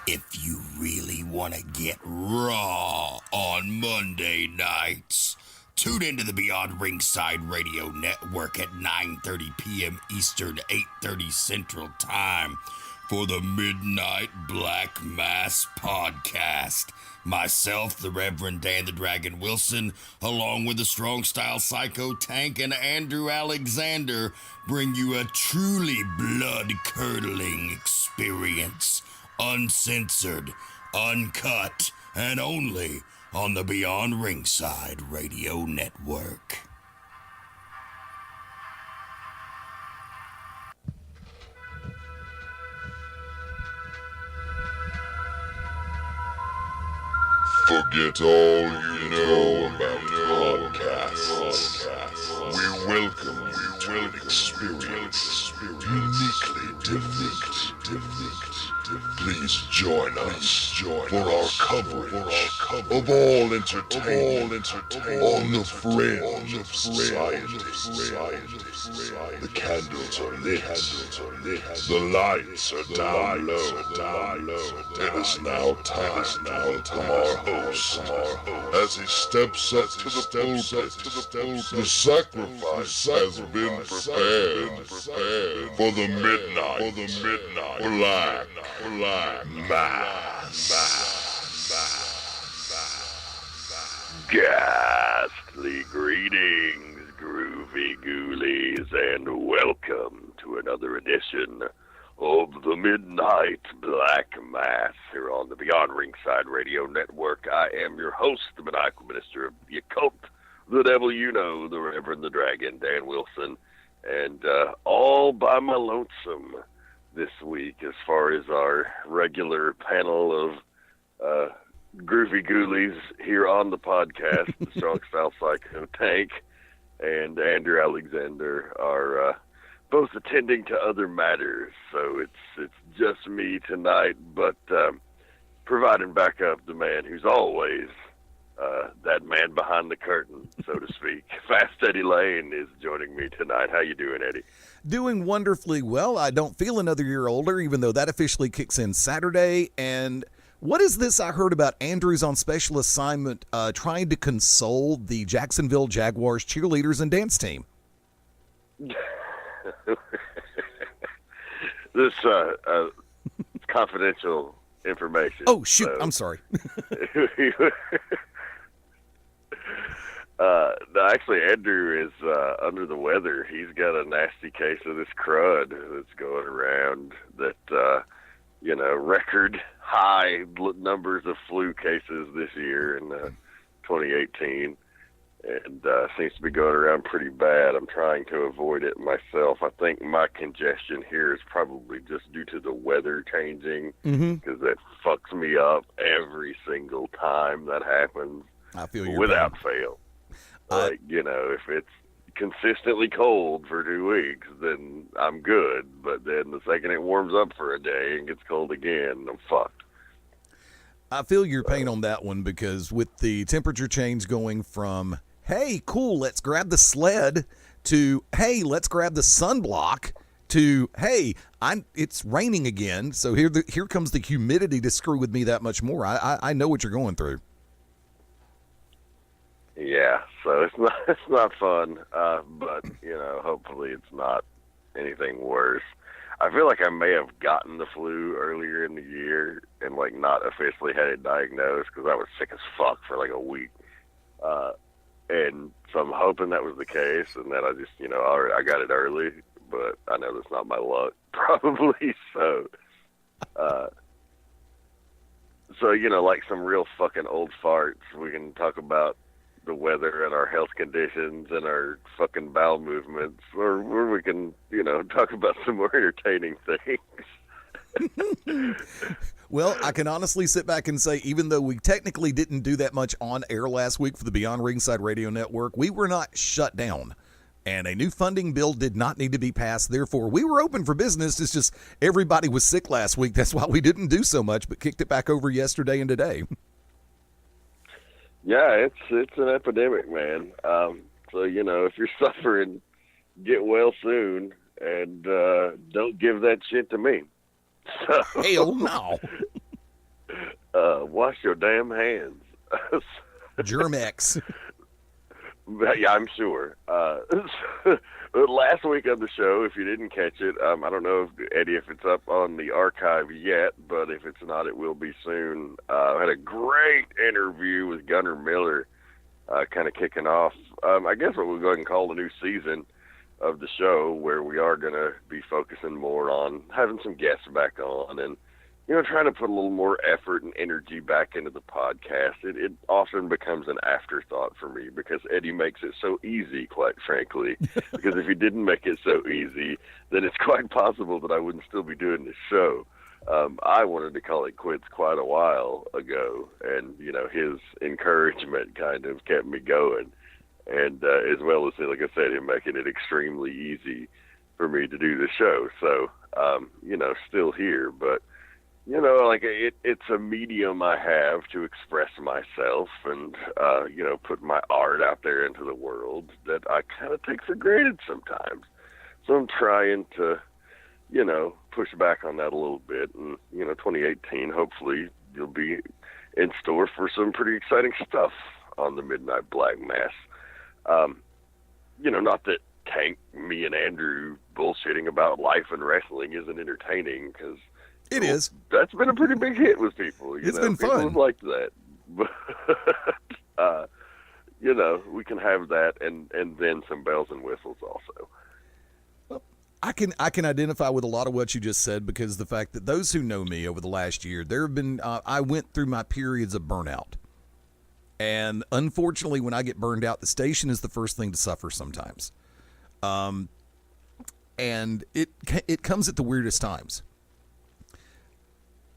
If you really want to get raw on Monday nights, tune into the Beyond Ringside Radio Network at 9:30 p.m. Eastern, 8:30 Central Time for the Midnight Black Mass Podcast. Myself, the Reverend Dan the Dragon Wilson, along with the Strong Style Psycho Tank and Andrew Alexander, bring you a truly blood-curdling experience. Uncensored, uncut, and only on the Beyond Ringside Radio Network. Forget all you know about podcasts. We welcome you to an experience uniquely different. Please join us for our coverage of all entertainment on the fringe of society. The candles are lit, the lights are down low. It is now time to welcome our host as he steps up to the pulpit. The sacrifice has been prepared for the midnight black mass. Ghastly greetings, groovy ghoulies, and welcome to another edition of the Midnight Black Mass here on the Beyond Ringside Radio Network. I am your host, the maniacal minister of the occult, the devil you know, the Reverend the Dragon, Dan Wilson, and all by my lonesome this week as far as our regular panel of groovy ghoulies here on the podcast. The Strong Style Psycho Tank and Andrew Alexander are both attending to other matters, so it's just me tonight, but providing backup, the man who's always that man behind the curtain, so to speak. Fast Eddie Layne is joining me tonight. How you doing, Eddie? Doing wonderfully well. I don't feel another year older, even though that officially kicks in Saturday. And what is this I heard about Andrew's on special assignment trying to console the Jacksonville Jaguars cheerleaders and dance team? This confidential information. Oh, shoot. So. I'm sorry. No, actually, Andrew is under the weather. He's got a nasty case of this crud that's going around that, record high numbers of flu cases this year in 2018. And seems to be going around pretty bad. I'm trying to avoid it myself. I think my congestion here is probably just due to the weather changing, because that fucks me up every single time that happens. I feel you without fail. Like, if it's consistently cold for 2 weeks, then I'm good. But then the second it warms up for a day and gets cold again, I'm fucked. I feel your pain on that one, because with the temperature change going from, hey, cool, let's grab the sled, to, hey, let's grab the sunblock, to, hey, it's raining again, so here comes the humidity to screw with me that much more. I know what you're going through. Yeah, so it's not fun, but hopefully it's not anything worse. I feel like I may have gotten the flu earlier in the year and not officially had it diagnosed, because I was sick as fuck for a week, and so I'm hoping that was the case and that I just I got it early, but I know that's not my luck, probably so. So some real fucking old farts, we can talk about the weather and our health conditions and our fucking bowel movements, or we can, talk about some more entertaining things. Well, I can honestly sit back and say, even though we technically didn't do that much on air last week for the Beyond Ringside Radio Network, we were not shut down. And a new funding bill did not need to be passed. Therefore, we were open for business. It's just everybody was sick last week. That's why we didn't do so much, but kicked it back over yesterday and today. Yeah, it's an epidemic, man. So, if you're suffering, get well soon, and don't give that shit to me. So, hell no. Wash your damn hands. Germex. Yeah, I'm sure. Last week on the show, if you didn't catch it, I don't know, Eddie, if it's up on the archive yet, but if it's not, it will be soon. I had a great interview with Gunnar Miller, kind of kicking off, I guess what we'll go ahead and call the new season of the show, where we are going to be focusing more on having some guests back on and, trying to put a little more effort and energy back into the podcast. It often becomes an afterthought for me because Eddie makes it so easy, quite frankly. Because if he didn't make it so easy, then it's quite possible that I wouldn't still be doing this show. I wanted to call it quits quite a while ago, and, his encouragement kind of kept me going. And as well as, like I said, him making it extremely easy for me to do the show. So, still here, but it's a medium I have to express myself and, put my art out there into the world that I kind of take for granted sometimes. So I'm trying to, push back on that a little bit. And, 2018, hopefully you'll be in store for some pretty exciting stuff on the Midnight Black Mass. Not that Tank, me, and Andrew bullshitting about life and wrestling isn't entertaining, because it is. That's been a pretty big hit with people. It's been people fun. Have liked that. But, we can have that and then some bells and whistles also. I can identify with a lot of what you just said, because the fact that those who know me over the last year, there have been, I went through my periods of burnout. And unfortunately, when I get burned out, the station is the first thing to suffer sometimes. And it comes at the weirdest times.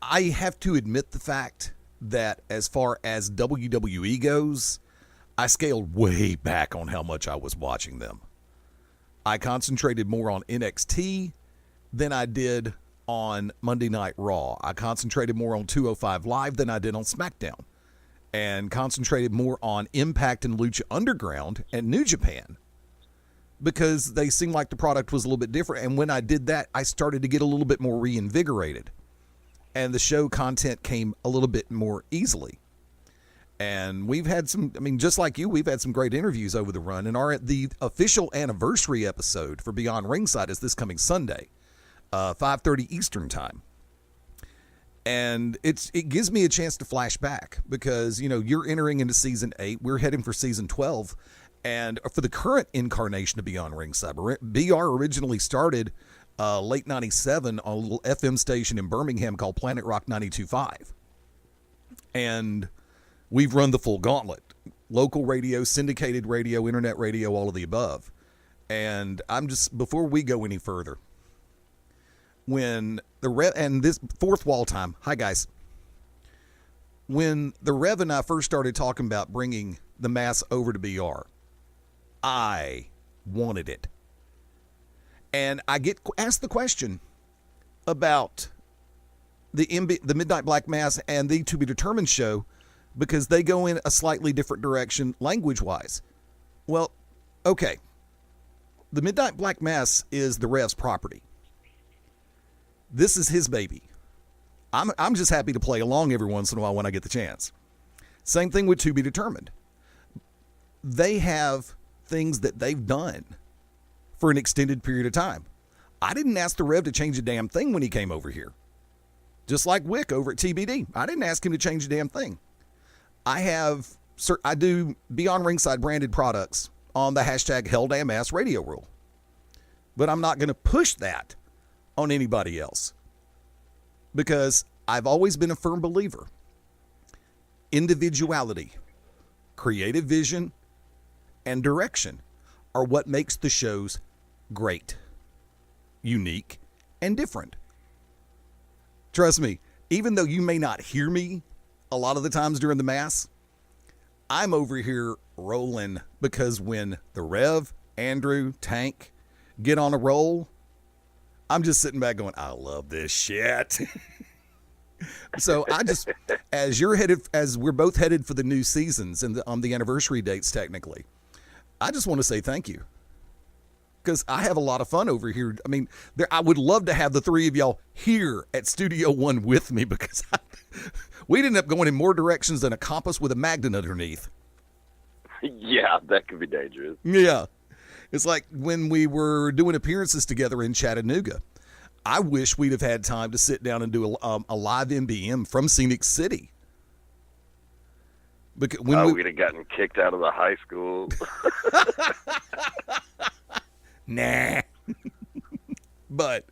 I have to admit the fact that as far as WWE goes, I scaled way back on how much I was watching them. I concentrated more on NXT than I did on Monday Night Raw. I concentrated more on 205 Live than I did on SmackDown, and concentrated more on Impact and Lucha Underground and New Japan, because they seemed like the product was a little bit different. And when I did that, I started to get a little bit more reinvigorated, and the show content came a little bit more easily. And we've had some, just like you, we've had some great interviews over the run, and the official anniversary episode for Beyond Ringside is this coming Sunday, 5:30 Eastern time. And it gives me a chance to flash back, because, you're entering into season 8. We're heading for season 12. And for the current incarnation of Beyond Ringside, BR originally started late 97 on a little FM station in Birmingham called Planet Rock 92.5. And we've run the full gauntlet: local radio, syndicated radio, internet radio, all of the above. And before we go any further, when the Rev, and this fourth wall time, hi guys, when the Rev and I first started talking about bringing the mass over to BR, I wanted it. And I get asked the question about the Midnight Black Mass and the To Be Determined show, because they go in a slightly different direction language-wise. Well, okay. The Midnight Black Mass is the Rev's property. This is his baby. I'm just happy to play along every once in a while when I get the chance. Same thing with To Be Determined. They have things that they've done for an extended period of time. I didn't ask the Rev to change a damn thing when he came over here. Just like Wick over at TBD. I didn't ask him to change a damn thing. I do Beyond Ringside branded products on the hashtag HellDamnAss radio rule. But I'm not going to push that on anybody else, because I've always been a firm believer. Individuality, creative vision, and direction are what makes the shows great, unique, and different. Trust me, even though you may not hear me a lot of the times during the mass, I'm over here rolling, because when the Rev, Andrew, Tank get on a roll, I'm just sitting back going, I love this shit. So I just, as we're both headed for the new seasons and on the anniversary dates technically, I just want to say thank you. because I have a lot of fun over here. I mean, I would love to have the three of y'all here at Studio One with me, because we'd end up going in more directions than a compass with a magnet underneath. Yeah, that could be dangerous. Yeah. It's like when we were doing appearances together in Chattanooga. I wish we'd have had time to sit down and do a live MBM from Scenic City. Because when we'd have gotten kicked out of the high school. Nah. But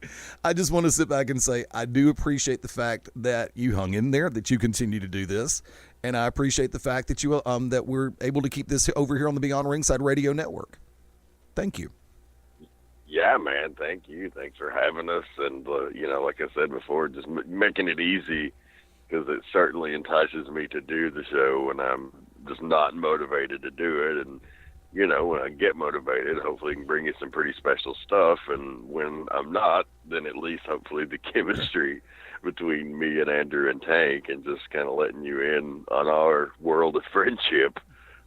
I just want to sit back and say I do appreciate the fact that you hung in there, that you continue to do this, and I appreciate the fact that you that we're able to keep this over here on the Beyond Ringside Radio Network. Thank you. Yeah, man. Thank you. Thanks for having us, and like I said before, just making it easy, because it certainly entices me to do the show when I'm just not motivated to do it. And when I get motivated, hopefully I can bring you some pretty special stuff. And when I'm not, then at least hopefully the chemistry between me and Andrew and Tank, and just kind of letting you in on our world of friendship,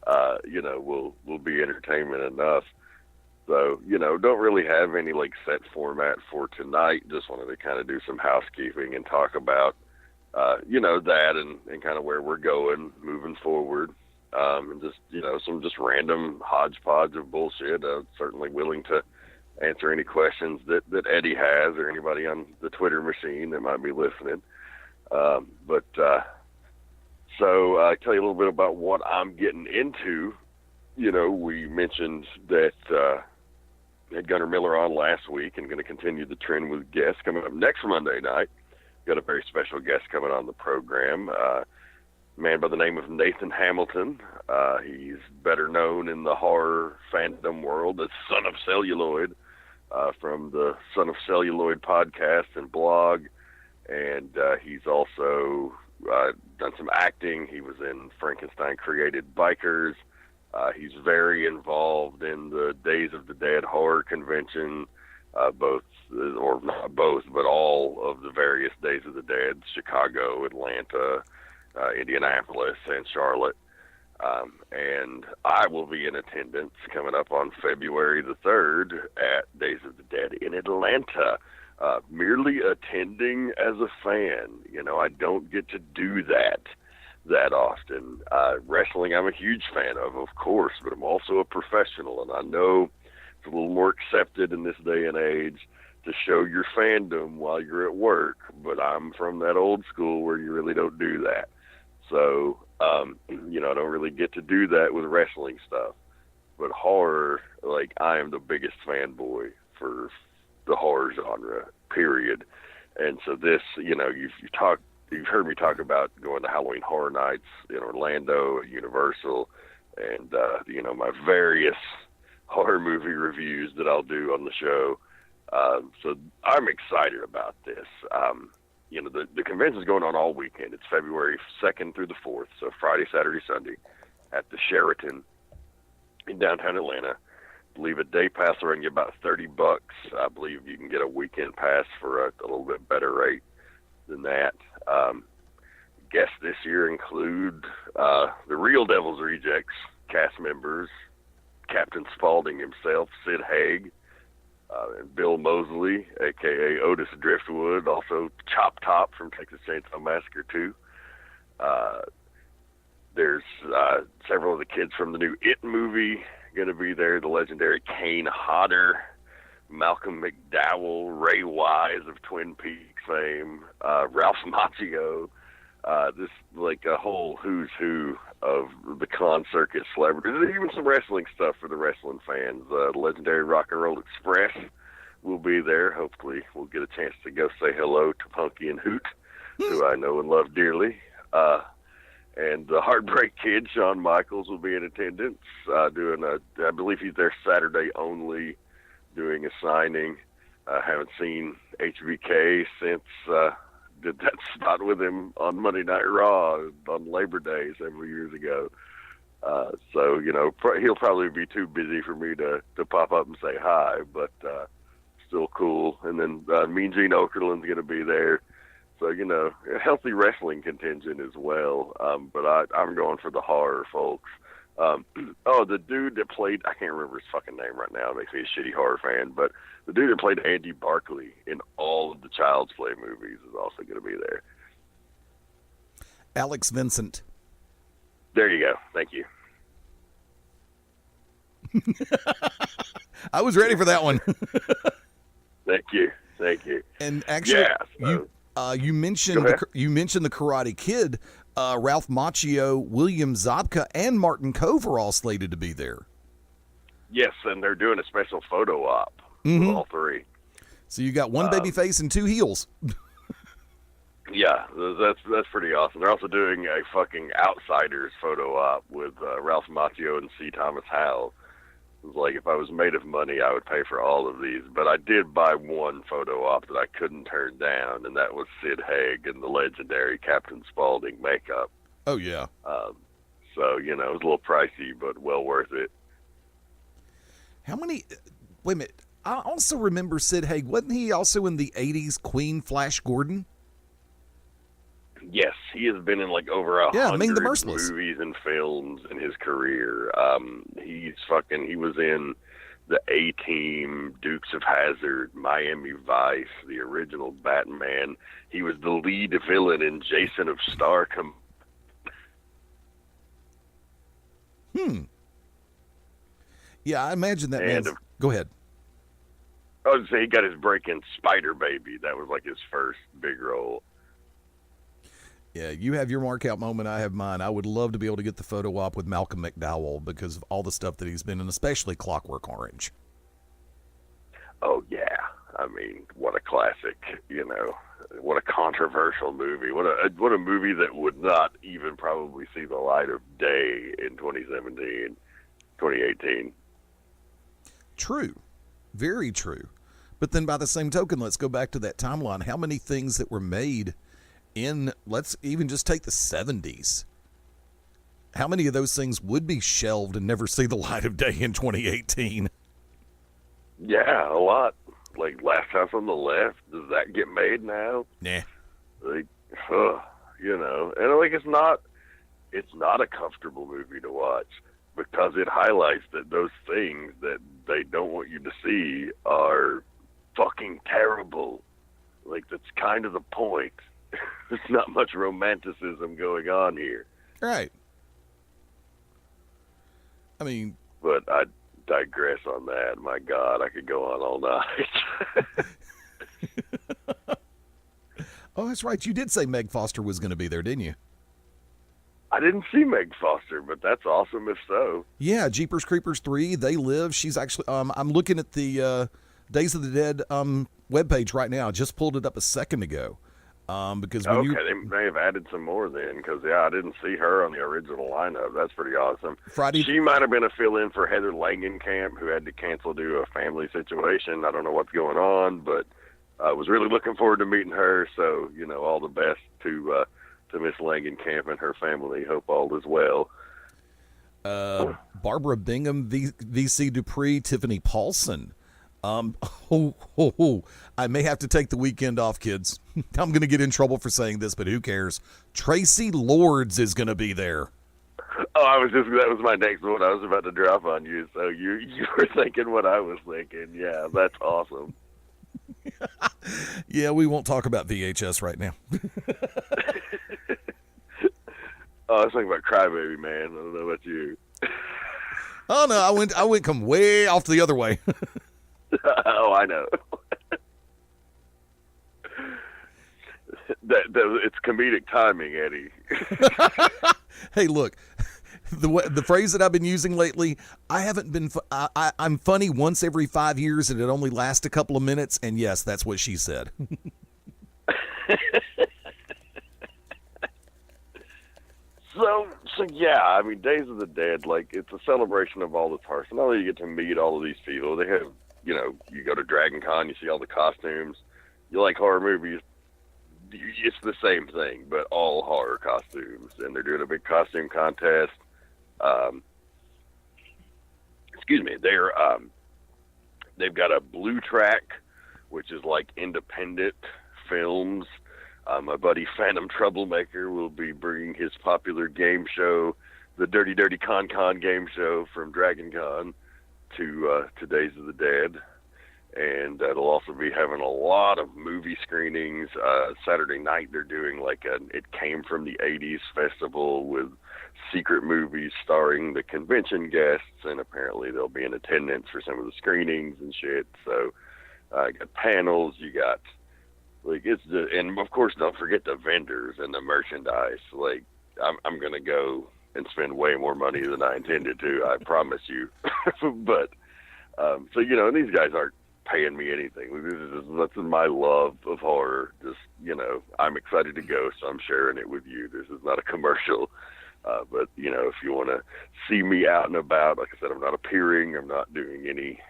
will be entertainment enough. So, don't really have any set format for tonight. Just wanted to kind of do some housekeeping and talk about, that and kind of where we're going moving forward. And just, some just random hodgepodge of bullshit. Certainly willing to answer any questions that Eddie has, or anybody on the Twitter machine that might be listening. So I tell you a little bit about what I'm getting into. We mentioned that had Gunnar Miller on last week, and going to continue the trend with guests coming up next Monday night. Got a very special guest coming on the program. Man by the name of Nathan Hamilton. He's better known in the horror fandom world as Son of Celluloid, from the Son of Celluloid podcast and blog. And he's also done some acting. He was in Frankenstein Created Bikers. He's very involved in the Days of the Dead horror convention, not both, but all of the various Days of the Dead, Chicago, Atlanta, Indianapolis, and Charlotte. And I will be in attendance coming up on February the 3rd at Days of the Dead in Atlanta, merely attending as a fan. I don't get to do that often. Wrestling I'm a huge fan of course, but I'm also a professional, and I know it's a little more accepted in this day and age to show your fandom while you're at work, but I'm from that old school where you really don't do that. So, I don't really get to do that with wrestling stuff. But horror, I am the biggest fanboy for the horror genre, period. And so this, you've heard me talk about going to Halloween Horror Nights in Orlando at Universal, and, my various horror movie reviews that I'll do on the show. So I'm excited about this. The convention's going on all weekend. It's February 2nd through the 4th, so Friday, Saturday, Sunday, at the Sheraton in downtown Atlanta. I believe a day pass will run you about $30. I believe you can get a weekend pass for a little bit better rate than that. Guests this year include the Real Devil's Rejects cast members, Captain Spaulding himself, Sid Haig, and Bill Mosley, a.k.a. Otis Driftwood, also Chop Top from Texas Chainsaw Massacre 2. There's several of the kids from the new It movie going to be there. The legendary Kane Hodder, Malcolm McDowell, Ray Wise of Twin Peaks fame, Ralph Macchio. This a whole who's who of the con circuit celebrities. There's even some wrestling stuff for the wrestling fans. The legendary Rock and Roll Express will be there. Hopefully we'll get a chance to go say hello to Punky and Hoot, who I know and love dearly. And the Heartbreak Kid, Shawn Michaels, will be in attendance, I believe he's there Saturday only, doing a signing. I haven't seen HBK since did that spot with him on Monday Night Raw on Labor Day several years ago. So, he'll probably be too busy for me to pop up and say hi, but still cool. And then Mean Gene Okerlund's going to be there. So, a healthy wrestling contingent as well. But I'm going for the horror, folks. Oh, the dude that played, I can't remember his fucking name right now. It makes me a shitty horror fan, but the dude that played Andy Barkley in all of the Child's Play movies is also going to be there. Alex Vincent. There you go. Thank you. I was ready for that one. Thank you. And actually, Yeah, so, you mentioned the Karate Kid. Ralph Macchio, William Zabka, and Martin Kove are all slated to be there. yes, and they're doing a special photo op with all three. So you got one baby face and two heels. Yeah, that's pretty awesome. They're also doing a fucking Outsiders photo op with Ralph Macchio and C. Thomas Howell. It was like, if I was made of money, I would pay for all of these. But I did buy one photo op that I couldn't turn down, and that was Sid Haig in the legendary Captain Spaulding makeup. Oh, yeah. So, it was a little pricey, but well worth it. How many... Wait a minute. I also remember Sid Haig. Wasn't he also in the 80s Queen Flash Gordon? Yes, he has been in like over 100 Ming the Merciless movies and films in his career. He was in the A-Team, Dukes of Hazzard, Miami Vice, the original Batman. He was the lead villain in Jason of Starcom. Yeah, I imagine that man. Go ahead. I was say he got his break in Spider Baby. That was like his first big role. Yeah, you have your mark out moment. I have mine. I would love to be able to get the photo op with Malcolm McDowell because of all the stuff that he's been in, especially Clockwork Orange. Oh, yeah. I mean, what a classic, what a controversial movie. What a movie that would not even probably see the light of day in 2018. True. Very true. But then by the same token, let's go back to that timeline. How many things that were made in, let's even just take the 70s. How many of those things would be shelved and never see the light of day in 2018? Yeah, a lot. Like Last House on the Left, does that get made now? Nah. Like, and like it's not a comfortable movie to watch because it highlights that those things that they don't want you to see are fucking terrible. Like, that's kind of the point. There's not much romanticism going on here. Right. I mean... But I digress on that. My God, I could go on all night. Oh, that's right. You did say Meg Foster was going to be there, didn't you? I didn't see Meg Foster, but that's awesome if so. Yeah, Jeepers Creepers 3, They Live. She's actually... I'm looking at the Days of the Dead webpage right now. I just pulled it up a second ago. Because when they may have added some more then, because I didn't see her on the original lineup. That's pretty awesome. Friday, she might have been a fill-in for Heather Langenkamp, who had to cancel due to a family situation. I don't know what's going on, but I was really looking forward to meeting her. So all the best to Miss Langenkamp and her family. Hope all is well. Barbara Bingham, VC Dupree, Tiffany Paulson. I may have to take the weekend off, kids. I'm going to get in trouble for saying this, but who cares? Tracy Lords is going to be there. Oh, that was my next one. I was about to drop on you. So you were thinking what I was thinking. Yeah, that's awesome. Yeah, we won't talk about VHS right now. I was thinking about Crybaby, man. I don't know about you. Oh no, I went come way off the other way. Oh, I know. It's comedic timing, Eddie. Hey, look, the phrase that I've been using lately, I haven't been. I'm funny once every 5 years, and it only lasts a couple of minutes. And yes, that's what she said. So yeah, I mean, Days of the Dead, like, it's a celebration of all the stars. Not only you get to meet all of these people, they have, you go to Dragon Con, you see all the costumes. You like horror movies, it's the same thing, but all horror costumes. And they're doing a big costume contest. They've got a blue track, which is like independent films. My buddy Phantom Troublemaker will be bringing his popular game show the Dirty Dirty Con game show from Dragon Con to Days of the Dead. And it'll also be having a lot of movie screenings. Saturday night they're doing like It Came From the 80s festival with secret movies starring the convention guests, and apparently they'll be in attendance for some of the screenings and shit. So you got panels, you got and of course don't forget the vendors and the merchandise. Like I'm gonna go and spend way more money than I intended to, I promise you. But so and these guys aren't paying me anything. This is my love of horror. Just I'm excited to go, so I'm sharing it with you. This is not a commercial. But if you want to see me out and about, like I said, I'm not appearing. I'm not doing any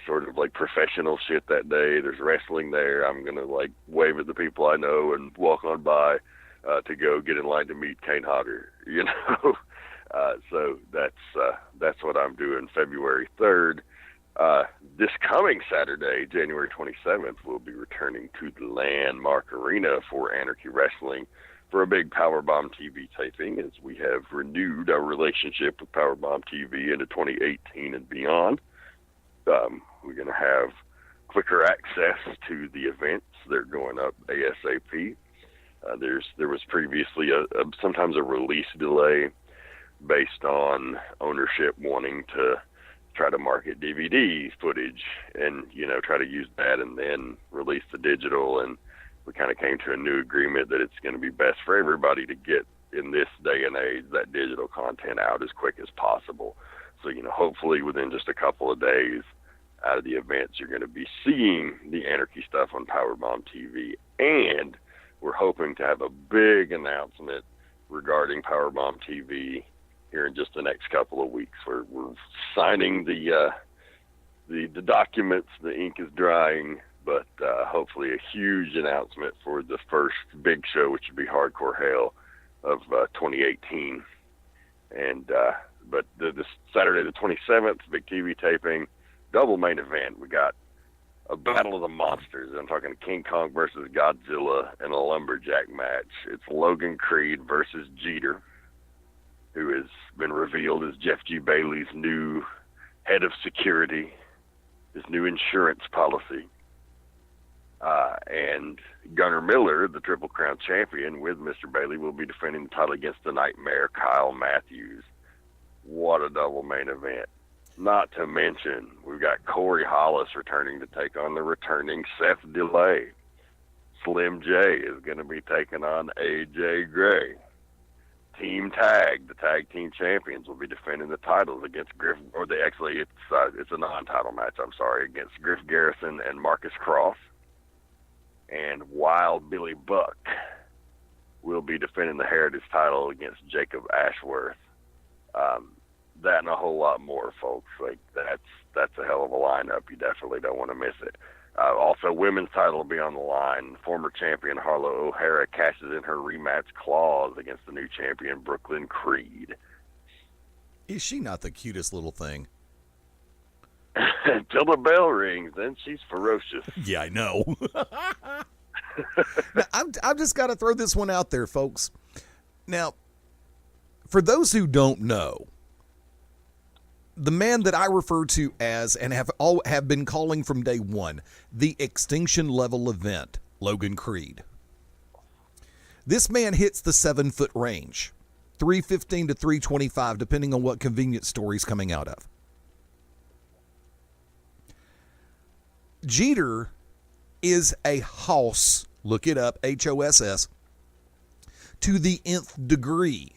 sort of like professional shit that day. There's wrestling there. I'm gonna like wave at the people I know and walk on by to go get in line to meet Kane Hodder. So that's what I'm doing February 3rd. This coming Saturday, January 27th, we'll be returning to the Landmark Arena for Anarchy Wrestling for a big Powerbomb TV taping, as we have renewed our relationship with Powerbomb TV into 2018 and beyond. We're going to have quicker access to the events. They're going up ASAP. There was previously sometimes a release delay based on ownership wanting to try to market DVD footage and, try to use that and then release the digital. And we kind of came to a new agreement that it's going to be best for everybody to get, in this day and age, that digital content out as quick as possible. So, hopefully within just a couple of days out of the events, you're going to be seeing the Anarchy stuff on Powerbomb TV. And we're hoping to have a big announcement regarding Powerbomb TV here in just the next couple of weeks. We're signing the documents. The ink is drying, but hopefully a huge announcement for the first big show, which would be Hardcore Hell of 2018. And but this Saturday the 27th, big TV taping, double main event. We got a battle of the monsters. I'm talking King Kong versus Godzilla in a lumberjack match. It's Logan Creed versus Jeter, who has been revealed as Jeff G. Bailey's new head of security, his new insurance policy. And Gunnar Miller, the Triple Crown champion with Mr. Bailey, will be defending the title against the Nightmare, Kyle Matthews. What a double main event. Not to mention, we've got Corey Hollis returning to take on the returning Seth DeLay. Slim J is going to be taking on AJ Gray. Team Tag, the tag team champions, will be defending the titles against it's a non-title match, against Griff Garrison and Marcus Cross. And Wild Billy Buck will be defending the Heritage title against Jacob Ashworth. That and a whole lot more, folks. Like that's a hell of a lineup. You definitely don't want to miss it. Also, women's title will be on the line. Former champion Harlow O'Hara cashes in her rematch clause against the new champion Brooklyn Creed. Is she not the cutest little thing? Until the bell rings, then she's ferocious. Yeah, I know. Now, I've just got to throw this one out there, folks. Now, for those who don't know, the man that I refer to as, and have been calling from day one, the extinction level event, Logan Creed. This man hits the 7-foot range, 315 to 325, depending on what convenience store he's coming out of. Jeter is a hoss, look it up, HOSS, to the nth degree,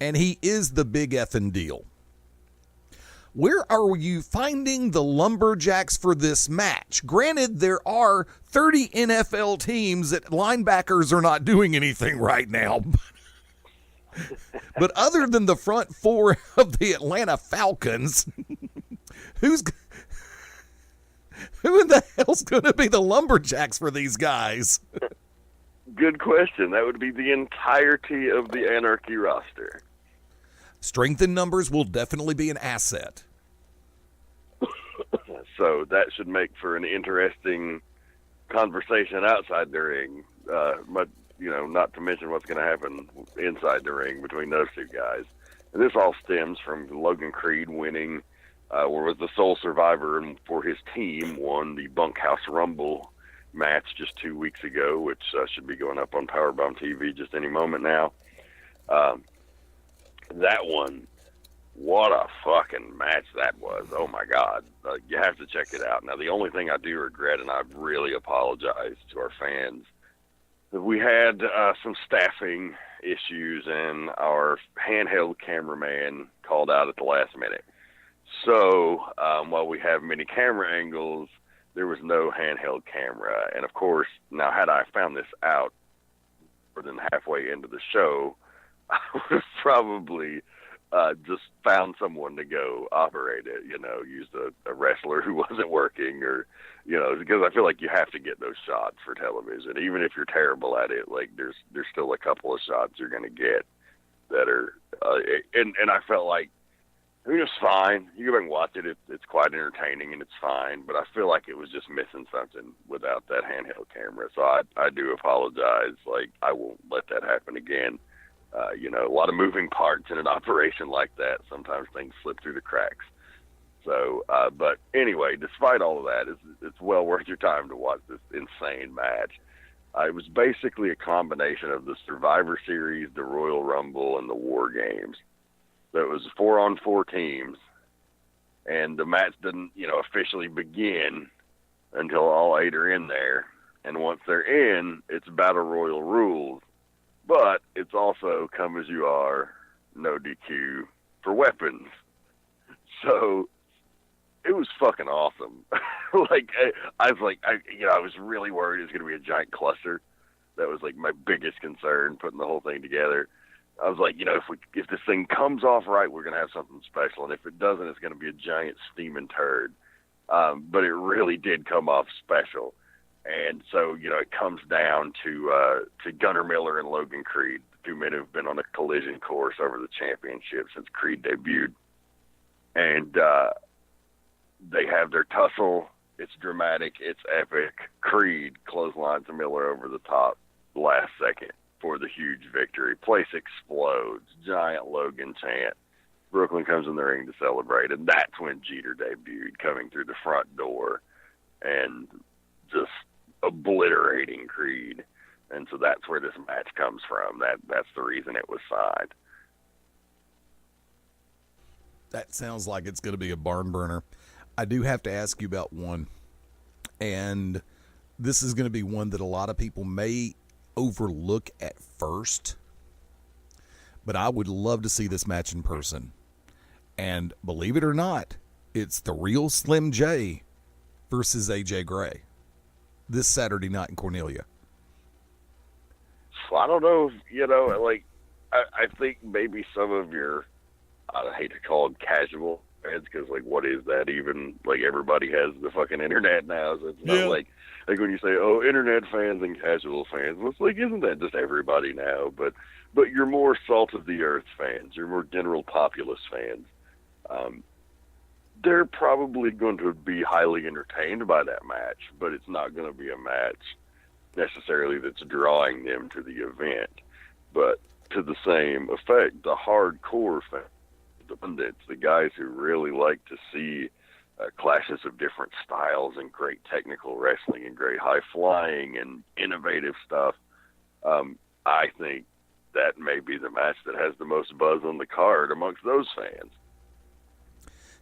and he is the big effing deal. Where are you finding the lumberjacks for this match? Granted, there are 30 NFL teams that linebackers are not doing anything right now. But other than the front four of the Atlanta Falcons, who in the hell's going to be the lumberjacks for these guys? Good question. That would be the entirety of the Anarchy roster. Strength in numbers will definitely be an asset. So that should make for an interesting conversation outside the ring. But not to mention what's going to happen inside the ring between those two guys. And this all stems from Logan Creed winning, or was the sole survivor, and for his team won the Bunkhouse Rumble match just 2 weeks ago, which should be going up on Powerbomb TV just any moment now. That one, what a fucking match that was. Oh, my God. You have to check it out. Now, the only thing I do regret, and I really apologize to our fans, that we had some staffing issues, and our handheld cameraman called out at the last minute. So while we have many camera angles, there was no handheld camera. And, of course, now had I found this out more than halfway into the show, I would have probably just found someone to go operate it, used a wrestler who wasn't working, or, because I feel like you have to get those shots for television. Even if you're terrible at it, like there's still a couple of shots you're going to get that are, and I felt like, it's fine. You go back and watch it. It's quite entertaining and it's fine, but I feel like it was just missing something without that handheld camera. So I do apologize. Like, I won't let that happen again. A lot of moving parts in an operation like that. Sometimes things slip through the cracks. So, but anyway, despite all of that, it's well worth your time to watch this insane match. It was basically a combination of the Survivor Series, the Royal Rumble, and the War Games. So it was 4-on-4 teams, and the match didn't, officially begin until all 8 are in there. And once they're in, it's Battle Royal rules. But it's also come as you are, no DQ for weapons. So it was fucking awesome. I was really worried it was going to be a giant cluster. That was like my biggest concern putting the whole thing together. I was like, if this thing comes off right, we're going to have something special. And if it doesn't, it's going to be a giant steaming turd. But it really did come off special. And so, it comes down to Gunnar Miller and Logan Creed, the two men who've been on a collision course over the championship since Creed debuted. And they have their tussle. It's dramatic. It's epic. Creed clotheslines Miller over the top last second for the huge victory. Place explodes. Giant Logan chant. Brooklyn comes in the ring to celebrate, and that's when Jeter debuted, coming through the front door and just obliterating Creed. And so that's where this match comes from. That's the reason it was signed. That sounds like it's going to be a barn burner. I do have to ask you about one, and this is going to be one that a lot of people may overlook at first, but I would love to see this match in person. And believe it or not, it's the real Slim J versus AJ Gray this Saturday night in Cornelia. So I don't know if, I think maybe some of your, I hate to call them casual fans, because, what is that even? Everybody has the fucking internet now, so it's not like when you say, oh, internet fans and casual fans, well, it's isn't that just everybody now? But you're more salt of the earth fans, you're more general populace fans. They're probably going to be highly entertained by that match, but it's not going to be a match necessarily that's drawing them to the event. But to the same effect, the hardcore fans, the pundits, the guys who really like to see clashes of different styles and great technical wrestling and great high flying and innovative stuff, I think that may be the match that has the most buzz on the card amongst those fans.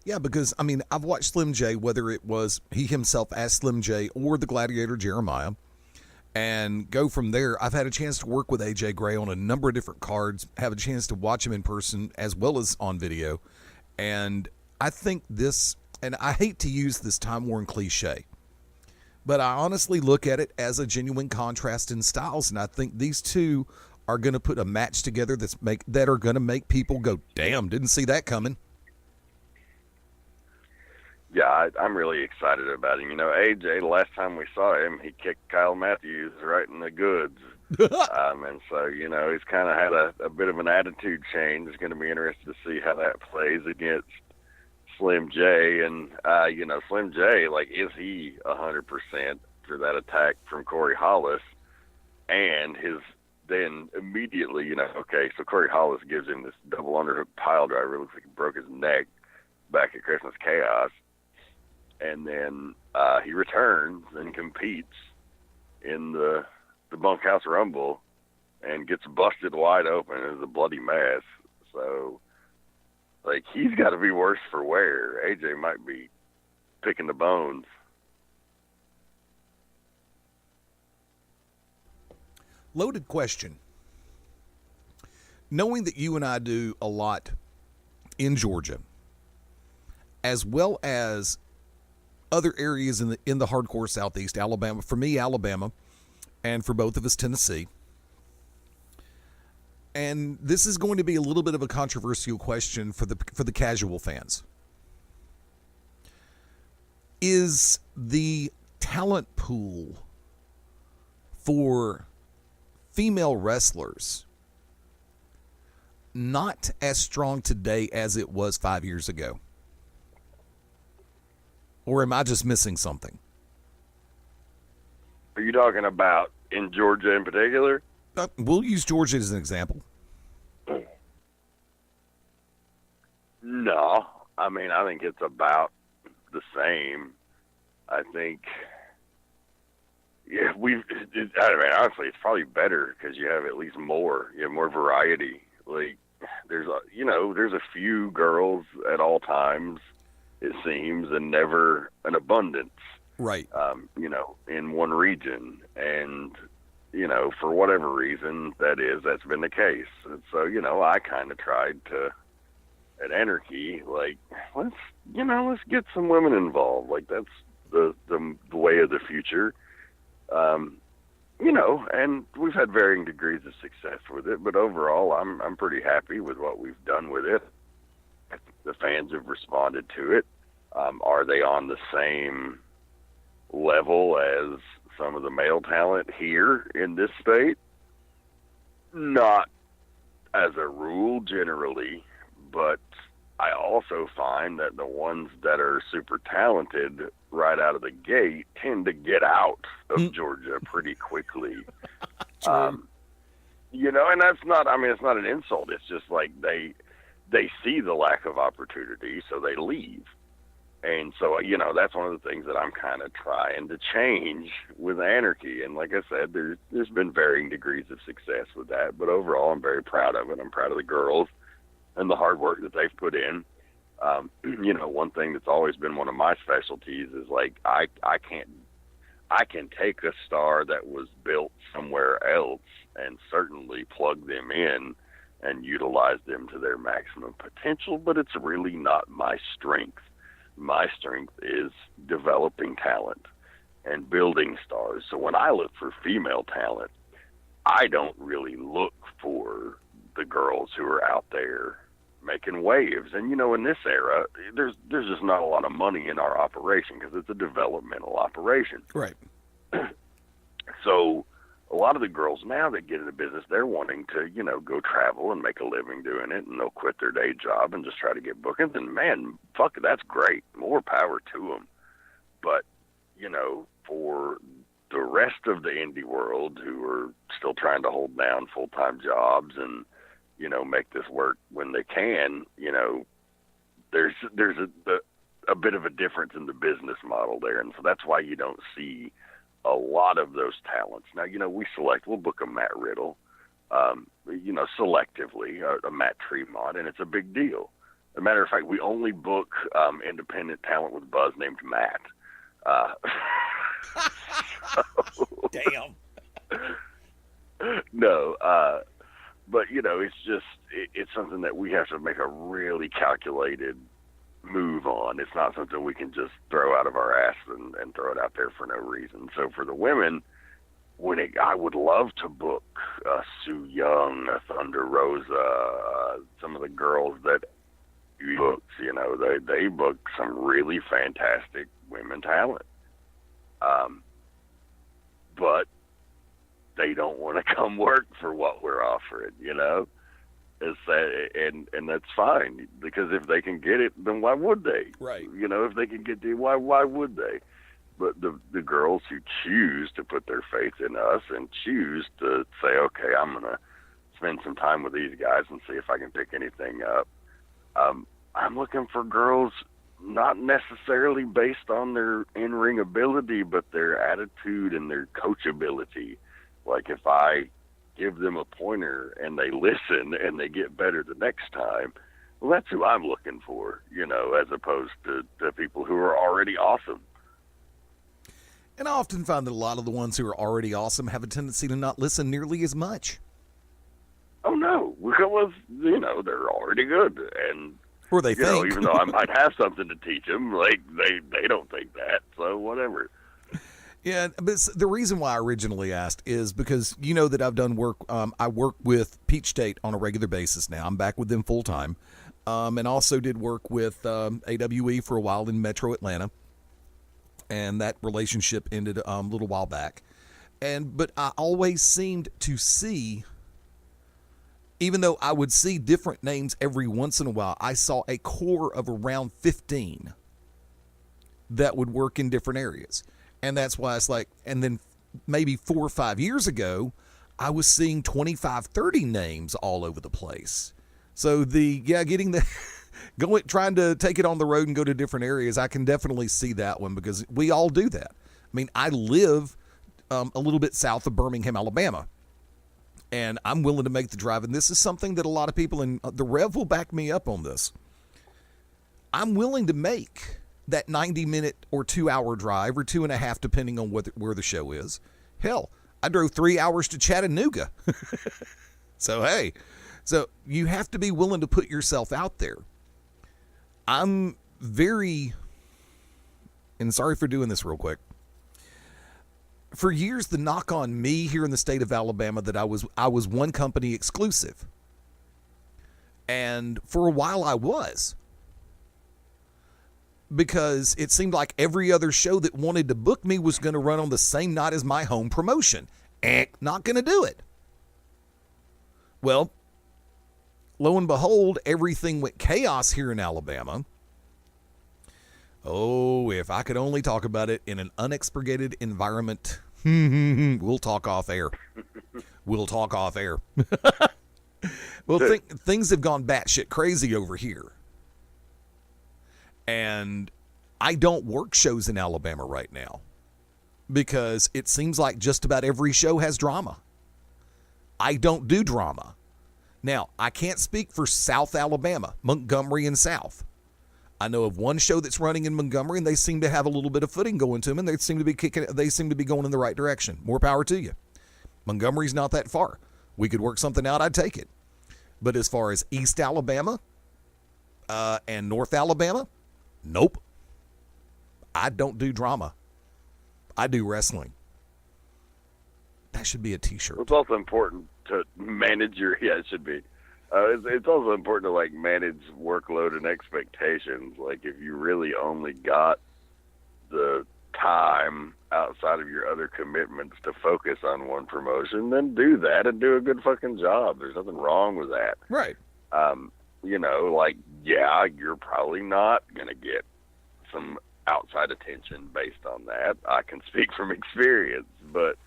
Yeah, because, I've watched Slim J, whether it was he himself as Slim J or the Gladiator Jeremiah, and go from there. I've had a chance to work with AJ Gray on a number of different cards, have a chance to watch him in person as well as on video. And I think this, and I hate to use this time-worn cliche, but I honestly look at it as a genuine contrast in styles, and I think these two are going to put a match together that are going to make people go, damn, didn't see that coming. Yeah, I'm really excited about him. AJ, the last time we saw him, he kicked Kyle Matthews right in the goods. And so, he's kind of had a bit of an attitude change. It's going to be interesting to see how that plays against Slim J. And, Slim J, is he 100% for that attack from Corey Hollis and his then immediately, okay, so Corey Hollis gives him this double underhook pile driver. It looks like he broke his neck back at Christmas Chaos. And then he returns and competes in the Bunkhouse Rumble and gets busted wide open as a bloody mess. So, like, he's got to be worse for wear. AJ might be picking the bones. Loaded question. Knowing that you and I do a lot in Georgia, as well as other areas in the hardcore Southeast, Alabama, for me, Alabama, and for both of us, Tennessee. And this is going to be a little bit of a controversial question for the casual fans. Is the talent pool for female wrestlers not as strong today as it was 5 years ago? Or am I just missing something? Are you talking about in Georgia in particular? We'll use Georgia as an example. No. I mean, I think it's about the same. I think, yeah, honestly, it's probably better because you have at least more. You have more variety. Like, there's a few girls at all times, it seems, and never an abundance. Right. In one region. And, for whatever reason that's been the case. And so, I kind of tried to, at Anarchy, like, let's get some women involved. Like, that's the way of the future. And we've had varying degrees of success with it, but overall, I'm pretty happy with what we've done with it. The fans have responded to it. Are they on the same level as some of the male talent here in this state? Not as a rule, generally, but I also find that the ones that are super talented right out of the gate tend to get out of Georgia pretty quickly. And that's not, it's not an insult. It's just like they see the lack of opportunity, so they leave. And so, that's one of the things that I'm kind of trying to change with Anarchy. And like I said, there's been varying degrees of success with that. But overall, I'm very proud of it. I'm proud of the girls and the hard work that they've put in. One thing that's always been one of my specialties is, like, I can take a star that was built somewhere else and certainly plug them in and utilize them to their maximum potential, but it's really not my strength. My strength is developing talent and building stars. So when I look for female talent, I don't really look for the girls who are out there making waves. And, in this era, there's just not a lot of money in our operation because it's a developmental operation. Right. So a lot of the girls now that get into business, they're wanting to, go travel and make a living doing it, and they'll quit their day job and just try to get bookings. And, man, fuck it, that's great. More power to them. But, for the rest of the indie world who are still trying to hold down full-time jobs and, make this work when they can, there's a bit of a difference in the business model there. And so that's why you don't see a lot of those talents. Now, we'll book a Matt Riddle, selectively, a Matt Tremont, and it's a big deal. As a matter of fact, we only book independent talent with buzz named Matt. Damn. No, but, it's something that we have to make a really calculated move on. It's not something we can just throw out of our ass and throw it out there for no reason. So for the women, I would love to book Sue Young, Thunder Rosa, some of the girls that you booked. They book some really fantastic women talent. But they don't want to come work for what we're offering, It's that, and that's fine, because if they can get it, then why would they? Right. If they can get it, why would they? But the girls who choose to put their faith in us and choose to say, okay, I'm going spend some time with these guys and see if I can pick anything up. I'm looking for girls not necessarily based on their in-ring ability, but their attitude and their coachability. Like if I give them a pointer and they listen and they get better the next time, well, that's who I'm looking for, as opposed to people who are already awesome. And I often find that a lot of the ones who are already awesome have a tendency to not listen nearly as much. Oh, no, because, they're already good. And, or they think. Even though I might have something to teach them, like, they don't think that, so whatever. Yeah, but the reason why I originally asked is because you know that I've done work. I work with Peach State on a regular basis now. I'm back with them full time, and also did work with AWE for a while in Metro Atlanta, and that relationship ended a little while back. But I always seemed to see, even though I would see different names every once in a while, I saw a core of around 15 that would work in different areas. And that's why it's like, and then maybe 4 or 5 years ago, I was seeing 25, 30 names all over the place. So getting trying to take it on the road and go to different areas, I can definitely see that one because we all do that. I mean, I live a little bit south of Birmingham, Alabama, and I'm willing to make the drive. And this is something that a lot of people in the Rev will back me up on this. I'm willing to make that 90-minute or 2-hour drive or 2.5, depending on where the show is. Hell, I drove 3 hours to Chattanooga. So, hey, you have to be willing to put yourself out there. I'm very, and sorry for doing this real quick. For years, the knock on me here in the state of Alabama that I was one company exclusive. And for a while I was. Because it seemed like every other show that wanted to book me was going to run on the same night as my home promotion. Not going to do it. Well, lo and behold, everything went chaos here in Alabama. Oh, if I could only talk about it in an unexpurgated environment. We'll talk off air. We'll talk off air. Well, things have gone batshit crazy over here. And I don't work shows in Alabama right now because it seems like just about every show has drama. I don't do drama. Now, I can't speak for South Alabama, Montgomery and South. I know of one show that's running in Montgomery, and they seem to have a little bit of footing going to them, and they seem to be going in the right direction. More power to you. Montgomery's not that far. We could work something out, I'd take it. But as far as East Alabama and North Alabama, nope. I don't do drama. I do wrestling. That should be a t-shirt. It's also important to manage it should be. It's also important to manage workload and expectations. Like if you really only got the time outside of your other commitments to focus on one promotion, then do that and do a good fucking job. There's nothing wrong with that. Right. You're probably not going to get some outside attention based on that. I can speak from experience, but,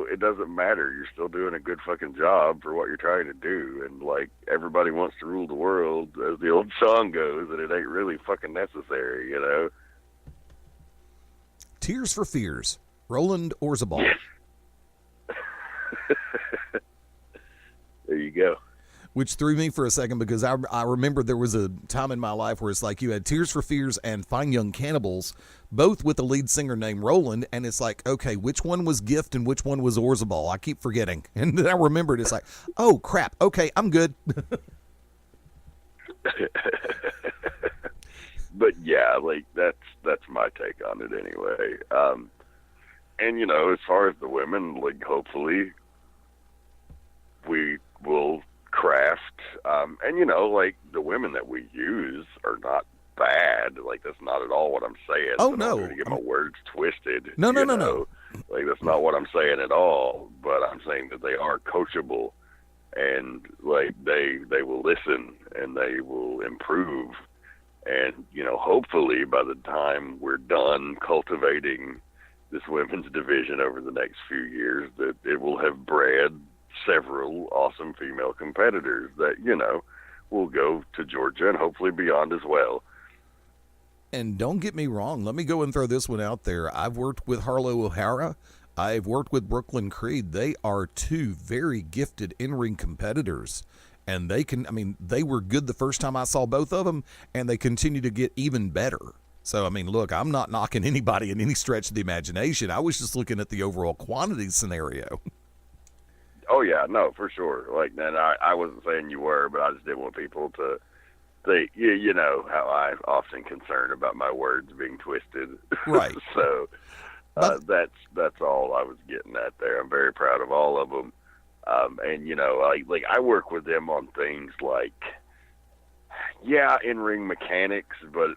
it doesn't matter. You're still doing a good fucking job for what you're trying to do. And everybody wants to rule the world, as the old song goes, and it ain't really fucking necessary, Tears for Fears. Roland Orzabal. Yes. There you go. Which threw me for a second because I remember there was a time in my life where it's like you had Tears for Fears and Fine Young Cannibals, both with a lead singer named Roland, and it's like, okay, which one was Gift and which one was Orzabal? I keep forgetting. And then I remembered, it's like, oh, crap, okay, I'm good. But yeah, that's my take on it anyway. And as far as the women, hopefully we will craft, and the women that we use are not bad. That's not at all what I'm saying. Oh, so no. I'm going to get my words twisted. No. That's not what I'm saying at all, but I'm saying that they are coachable, and they will listen and they will improve. And, hopefully by the time we're done cultivating this women's division over the next few years, that it will have bred several awesome female competitors that, will go to Georgia and hopefully beyond as well. And don't get me wrong, let me go and throw this one out there. I've worked with Harlow O'Hara. I've worked with Brooklyn Creed. They are two very gifted in-ring competitors. And they were good the first time I saw both of them, and they continue to get even better. So, look, I'm not knocking anybody in any stretch of the imagination. I was just looking at the overall quantity scenario. Oh, yeah, no, for sure. And I wasn't saying you were, but I just didn't want people to think, you know how I'm often concerned about my words being twisted. Right. So that's all I was getting at there. I'm very proud of all of them. And, I work with them on things like, in-ring mechanics, but,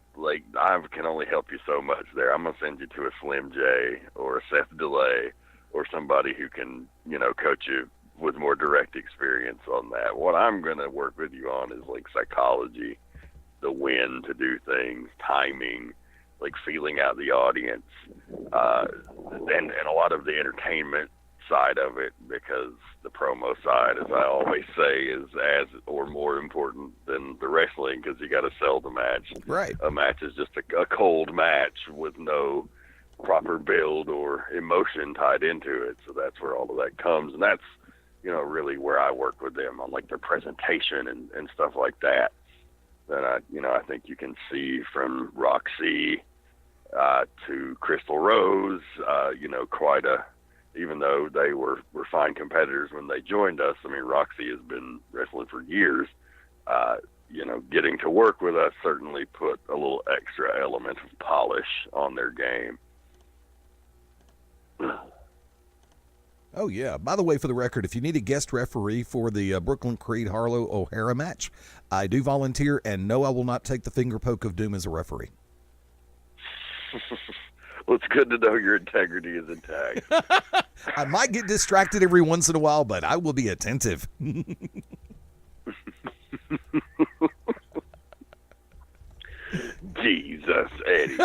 I can only help you so much there. I'm going to send you to a Slim J or a Seth DeLay or somebody who can, coach you with more direct experience on that. What I'm going to work with you on is, psychology, the when to do things, timing, feeling out the audience, and a lot of the entertainment side of it, because the promo side, as I always say, is as or more important than the wrestling, because you got to sell the match. Right. A match is just a cold match with no proper build or emotion tied into it. So that's where all of that comes, and that's really where I work with them on their presentation and stuff like that. That I think you can see from Roxy to Crystal Rose, quite a. Even though they were fine competitors when they joined us, Roxy has been wrestling for years. Getting to work with us certainly put a little extra element of polish on their game. Oh, yeah. By the way, for the record, if you need a guest referee for the Brooklyn Creed Harlow O'Hara match, I do volunteer, and no, I will not take the finger poke of doom as a referee. Well, it's good to know your integrity is intact. I might get distracted every once in a while, but I will be attentive. Jesus, Eddie.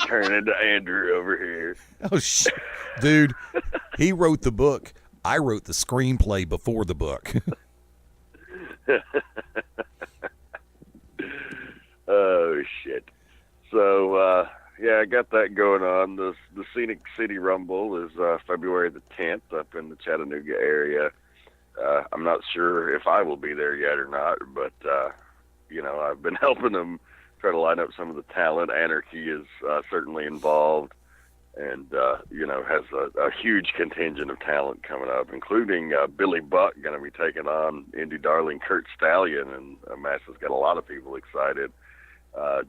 Turn into Andrew over here. Oh, dude, he wrote the book. I wrote the screenplay before the book. Oh, shit. So, I got that going on. The Scenic City Rumble is February the 10th up in the Chattanooga area. I'm not sure if I will be there yet or not, but, I've been helping them try to line up some of the talent. Anarchy is certainly involved and, has a huge contingent of talent coming up, including Billy Buck going to be taking on indie darling Kurt Stallion, and a match that's got a lot of people excited.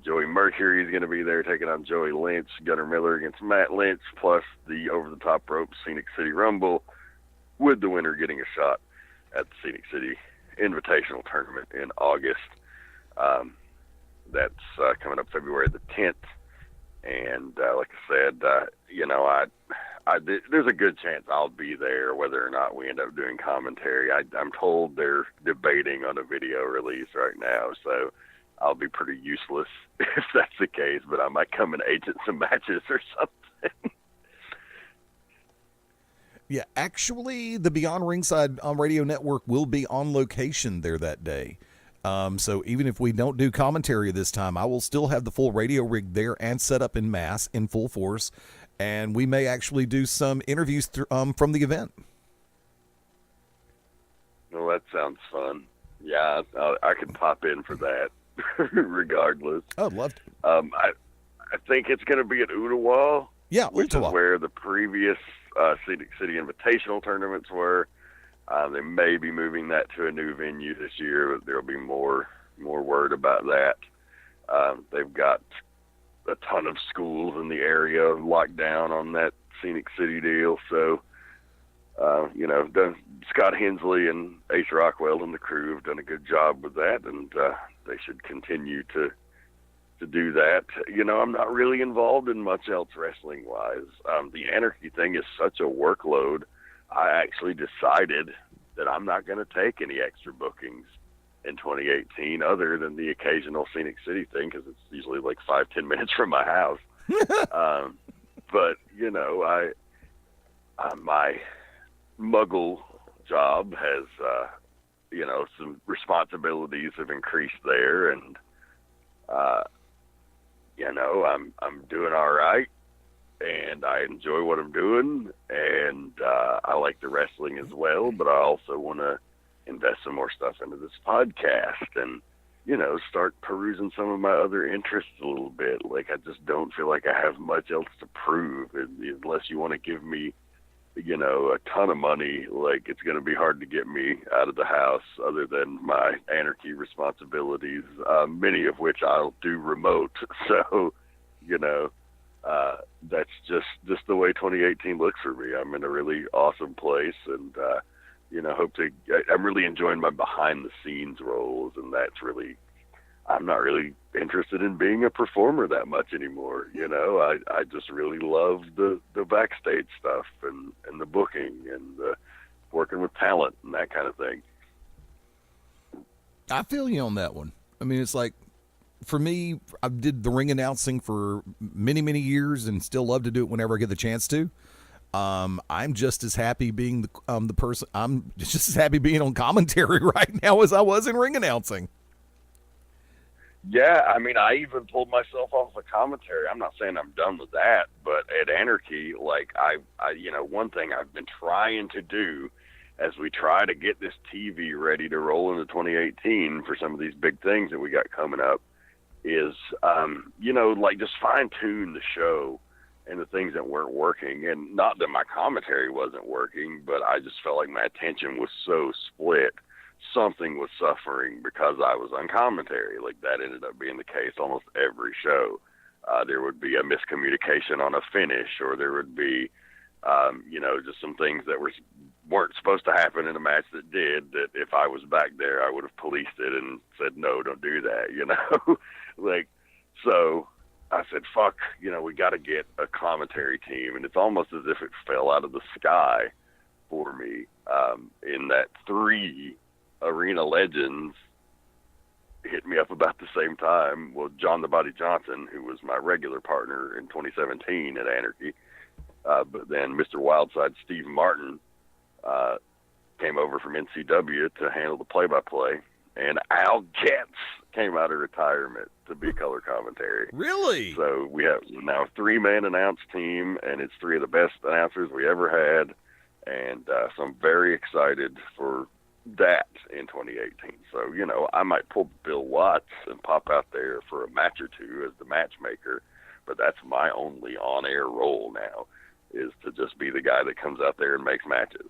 Joey Mercury is going to be there taking on Joey Lynch, Gunnar Miller against Matt Lynch, plus the over-the-top rope Scenic City Rumble, with the winner getting a shot at the Scenic City Invitational Tournament in August. That's coming up February the 10th. And like I said, there's a good chance I'll be there, whether or not we end up doing commentary. I'm told they're debating on a video release right now, so I'll be pretty useless if that's the case, but I might come and agent some matches or something. Yeah, actually, the Beyond Ringside Radio Network will be on location there that day. So even if we don't do commentary this time, I will still have the full radio rig there and set up in mass, in full force, and we may actually do some interviews from the event. Well, that sounds fun. Yeah, I could pop in for that. Regardless. I'd love to. I think it's going to be at Ottawa. Yeah, which Ottawa. Is where the previous Scenic City Invitational tournaments were. They may be moving that to a new venue this year, but there'll be more word about that. They've got a ton of schools in the area locked down on that Scenic City deal, so Scott Hensley and Ace Rockwell and the crew have done a good job with that, and they should continue to do that. I'm not really involved in much else wrestling-wise. The Anarchy thing is such a workload. I actually decided that I'm not going to take any extra bookings in 2018 other than the occasional Scenic City thing, because it's usually 5-10 minutes from my house. But, my Muggle job has, some responsibilities have increased there, and I'm doing all right, and I enjoy what I'm doing, and I like the wrestling as well, but I also want to invest some more stuff into this podcast and, start perusing some of my other interests a little bit. Like, I just don't feel like I have much else to prove, unless you want to give me, a ton of money. Like, it's going to be hard to get me out of the house other than my anarchy responsibilities, many of which I'll do remote. So, that's just the way 2018 looks for me. I'm in a really awesome place, and, I'm really enjoying my behind the scenes roles, and I'm not really interested in being a performer that much anymore. I just really love the backstage stuff and the booking and working with talent and that kind of thing. I feel you on that one. I mean, it's like, for me, I did the ring announcing for many, many years and still love to do it whenever I get the chance to. I'm just as happy being the person. I'm just as happy being on commentary right now as I was in ring announcing. Yeah, I mean, I even pulled myself off the commentary. I'm not saying I'm done with that, but at Anarchy, like I one thing I've been trying to do as we try to get this TV ready to roll into 2018 for some of these big things that we got coming up is, just fine tune the show and the things that weren't working. And not that my commentary wasn't working, but I just felt like my attention was so split. Something was suffering because I was on commentary. Like, that ended up being the case almost every show. There would be a miscommunication on a finish, or there would be, just some things that weren't supposed to happen in a match that did, that if I was back there, I would have policed it and said, no, don't do that, so I said, fuck, we got to get a commentary team. And it's almost as if it fell out of the sky for me, in that 3 arena legends hit me up about the same time. Well, John the Body Johnson, who was my regular partner in 2017 at Anarchy, but then Mr. Wildside Steve Martin came over from NCW to handle the play-by-play, and Al Getz came out of retirement to be color commentary. Really? So we have now a 3-man announce team, and it's 3 of the best announcers we ever had, and so I'm very excited for that in 2018. So, I might pull Bill Watts and pop out there for a match or two as the matchmaker, but that's my only on-air role now, is to just be the guy that comes out there and makes matches.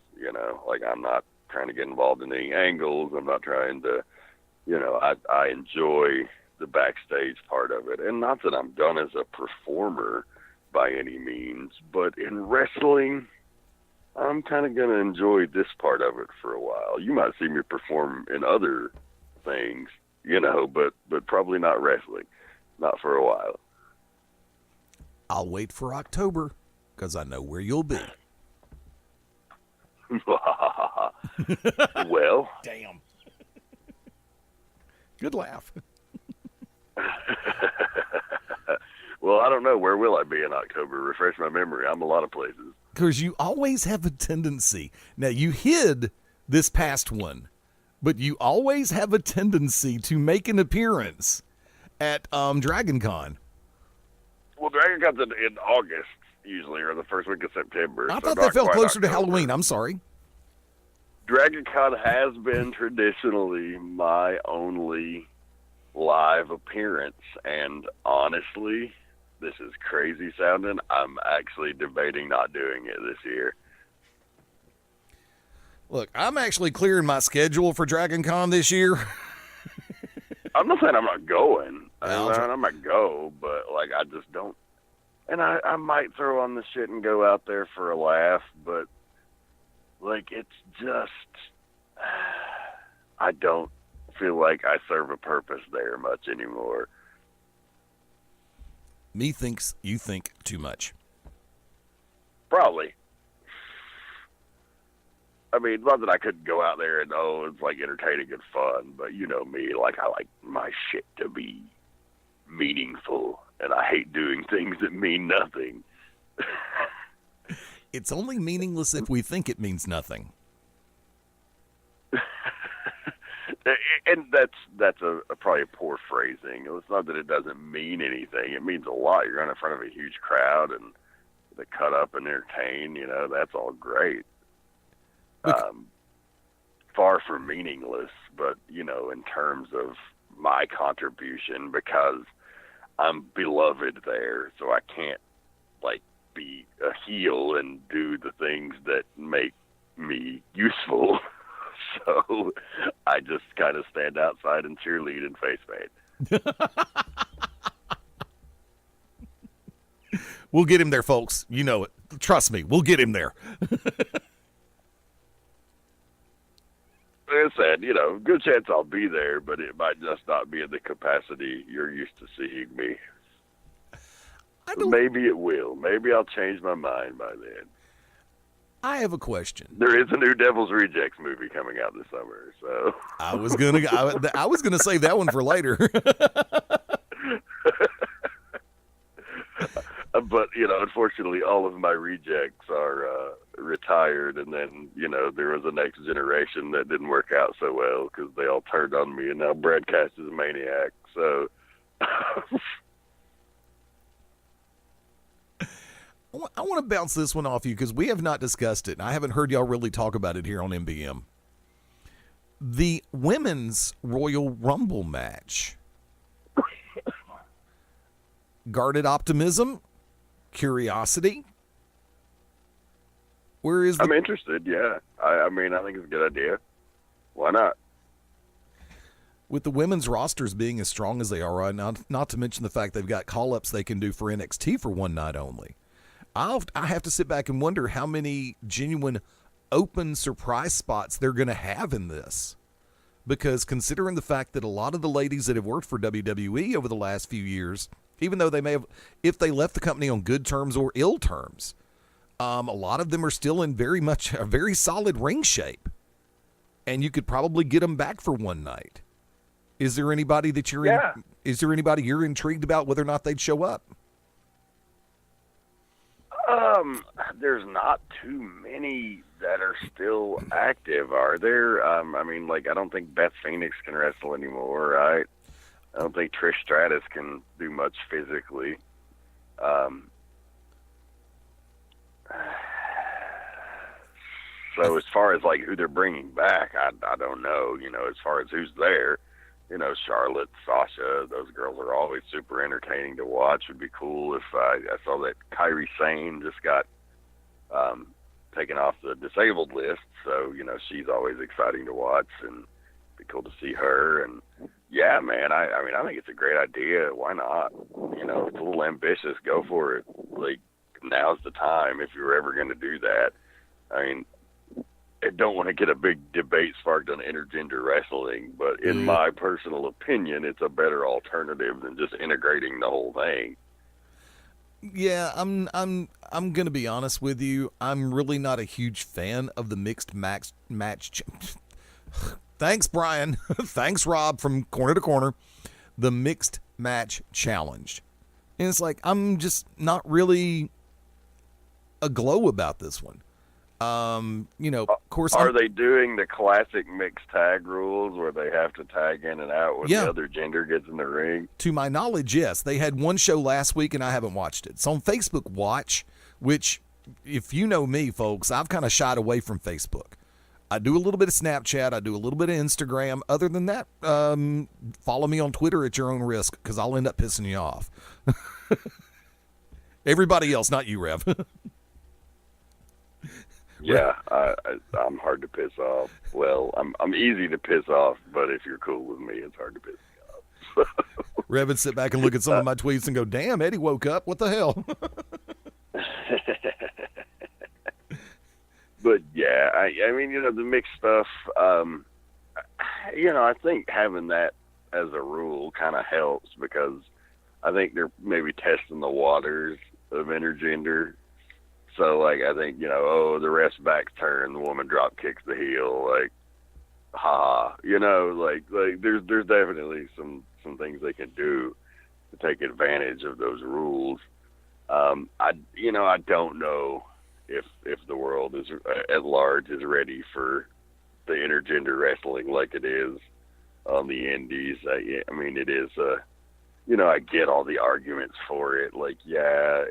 Like, I'm not trying to get involved in any angles. I'm not trying to, I enjoy the backstage part of it. And not that I'm done as a performer by any means, but in wrestling, I'm kind of going to enjoy this part of it for a while. You might see me perform in other things, but probably not wrestling. Not for a while. I'll wait for October, because I know where you'll be. Well. Damn. Good laugh. Well, I don't know. Where will I be in October? Refresh my memory. I'm a lot of places. Because you always have a tendency. Now, you hid this past one, but you always have a tendency to make an appearance at Dragon Con. Well, Dragon Con's in August, usually, or the first week of September. I thought that fell closer to Halloween. I'm sorry. Dragon Con has been traditionally my only live appearance, and honestly, this is crazy sounding, I'm actually debating not doing it this year. Look, I'm actually clearing my schedule for Dragon Con this year. I'm not saying I'm not going. I might go, but I just don't. And I might throw on the shit and go out there for a laugh, but it's just, I don't feel like I serve a purpose there much anymore. Me thinks you think too much. Probably. I mean, not that I couldn't go out there and, it's entertaining and fun, but you know me, I like my shit to be meaningful, and I hate doing things that mean nothing. It's only meaningless if we think it means nothing. And that's probably a poor phrasing. It's not that it doesn't mean anything. It means a lot. You're in front of a huge crowd and they cut up and entertain. That's all great. Far from meaningless, but in terms of my contribution, because I'm beloved there, so I can't be a heel and do the things that make me useful. So I just kind of stand outside and cheerlead and face paint. We'll get him there, folks. You know it. Trust me, we'll get him there. Like I said, good chance I'll be there, but it might just not be in the capacity you're used to seeing me. Maybe it will. Maybe I'll change my mind by then. I have a question. There is a new Devil's Rejects movie coming out this summer, so I was gonna save that one for later. But unfortunately, all of my rejects are retired, and then there was a next generation that didn't work out so well because they all turned on me, and now Broadcast is a maniac. So. I want to bounce this one off you because we have not discussed it, and I haven't heard y'all really talk about it here on MBM. The Women's Royal Rumble match. Guarded optimism? Curiosity? Where is I'm interested, yeah. I think it's a good idea. Why not? With the women's rosters being as strong as they are right now, not to mention the fact they've got call-ups they can do for NXT for one night only. I have to sit back and wonder how many genuine open surprise spots they're going to have in this. Because considering the fact that a lot of the ladies that have worked for WWE over the last few years, even though they may have, if they left the company on good terms or ill terms, a lot of them are still in very much a very solid ring shape. And you could probably get them back for one night. Is there anybody that is there anybody you're intrigued about whether or not they'd show up? There's not too many that are still active, are there? I don't think Beth Phoenix can wrestle anymore, right? I don't think Trish Stratus can do much physically. So as far as who they're bringing back, I don't know. As far as who's there, Charlotte, Sasha, those girls are always super entertaining to watch. It'd be cool if I saw that Kairi Sane just got taken off the disabled list. So, she's always exciting to watch, and it'd be cool to see her. And yeah, man, I think it's a great idea. Why not? It's a little ambitious. Go for it. Now's the time if you're ever going to do that. I don't want to get a big debate sparked on intergender wrestling, but in my personal opinion, it's a better alternative than just integrating the whole thing. Yeah, I'm going to be honest with you. I'm really not a huge fan of the mixed match. Thanks, Brian. Thanks, Rob from Corner to Corner. The mixed match challenge. And it's I'm just not really aglow about this one. Of course. Are they doing the classic mixed tag rules where they have to tag in and out when the other gender gets in the ring? To my knowledge, yes. They had one show last week and I haven't watched it. It's on Facebook Watch, which, if you know me, folks, I've kind of shied away from Facebook. I do a little bit of Snapchat. I do a little bit of Instagram. Other than that, follow me on Twitter at your own risk because I'll end up pissing you off. Everybody else, not you, Rev. Yeah, I'm hard to piss off. Well, I'm easy to piss off, but if you're cool with me, it's hard to piss me off. Rev would sit back and look at some of my tweets and go, damn, Eddie woke up. What the hell? But yeah, the mixed stuff, I think having that as a rule kind of helps because I think they're maybe testing the waters of intergender. So, I think, the ref's back's turned, the woman drop kicks the heel, there's definitely some things they can do to take advantage of those rules. I don't know if the world is at large is ready for the intergender wrestling like it is on the indies. I mean, it is, I get all the arguments for it. Like, yeah,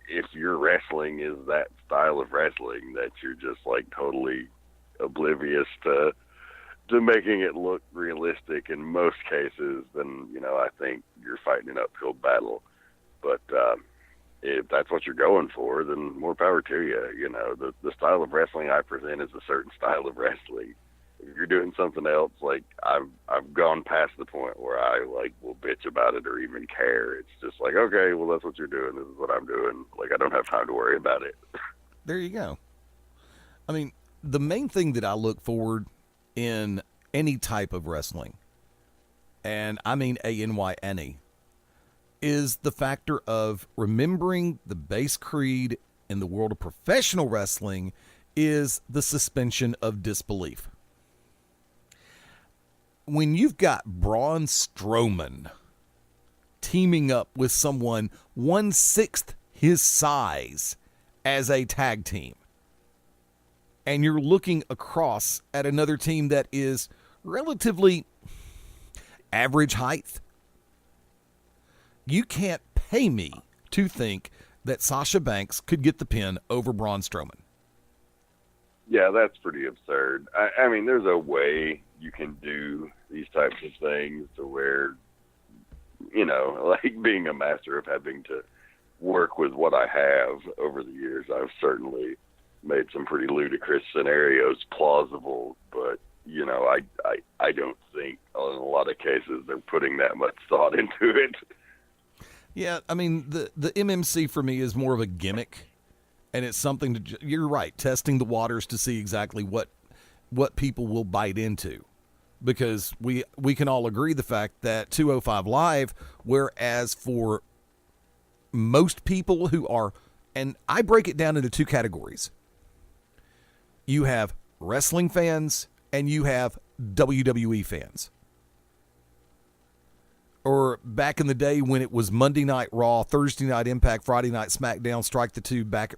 if your wrestling is that style of wrestling, that you're just like totally oblivious to making it look realistic in most cases, then, I think you're fighting an uphill battle. But if that's what you're going for, then more power to you. The style of wrestling I present is a certain style of wrestling. If you're doing something else, like I've gone past the point where I like will bitch about it or even care. It's just like, okay, well, that's what you're doing. This is what I'm doing. Like, I don't have time to worry about it. There you go. I mean, the main thing that I look forward in any type of wrestling, and I mean ANY, is the factor of remembering the base creed in the world of professional wrestling is the suspension of disbelief. When you've got Braun Strowman teaming up with someone 1/6 his size as a tag team, and you're looking across at another team that is relatively average height, you can't pay me to think that Sasha Banks could get the pin over Braun Strowman. Yeah, that's pretty absurd. I mean, there's a way you can do these types of things to where, like being a master of having to work with what I have over the years, I've certainly made some pretty ludicrous scenarios plausible, but, I don't think in a lot of cases they're putting that much thought into it. Yeah, I mean, the MMC for me is more of a gimmick, and it's something to, you're right, testing the waters to see exactly what people will bite into. Because we can all agree the fact that 205 Live, whereas for most people who are, and I break it down into two categories. You have wrestling fans and you have WWE fans. Or back in the day when it was Monday Night Raw, Thursday Night Impact, Friday Night SmackDown, strike the two back,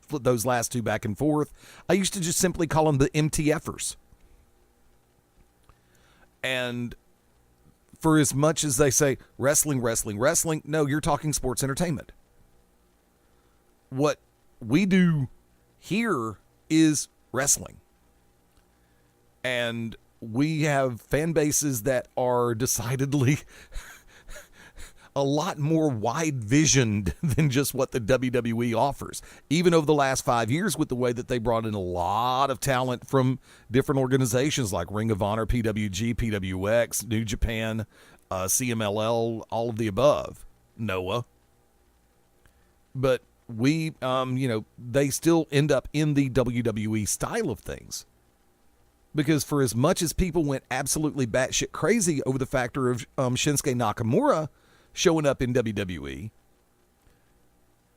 flip those last two back and forth. I used to just simply call them the MTFers. And for as much as they say wrestling, no, you're talking sports entertainment. What we do here is wrestling. And we have fan bases that are decidedly a lot more wide-visioned than just what the WWE offers. Even over the last 5 years with the way that they brought in a lot of talent from different organizations like Ring of Honor, PWG, PWX, New Japan, CMLL, all of the above, Noah. But we, they still end up in the WWE style of things. Because for as much as people went absolutely batshit crazy over the factor of Shinsuke Nakamura showing up in WWE,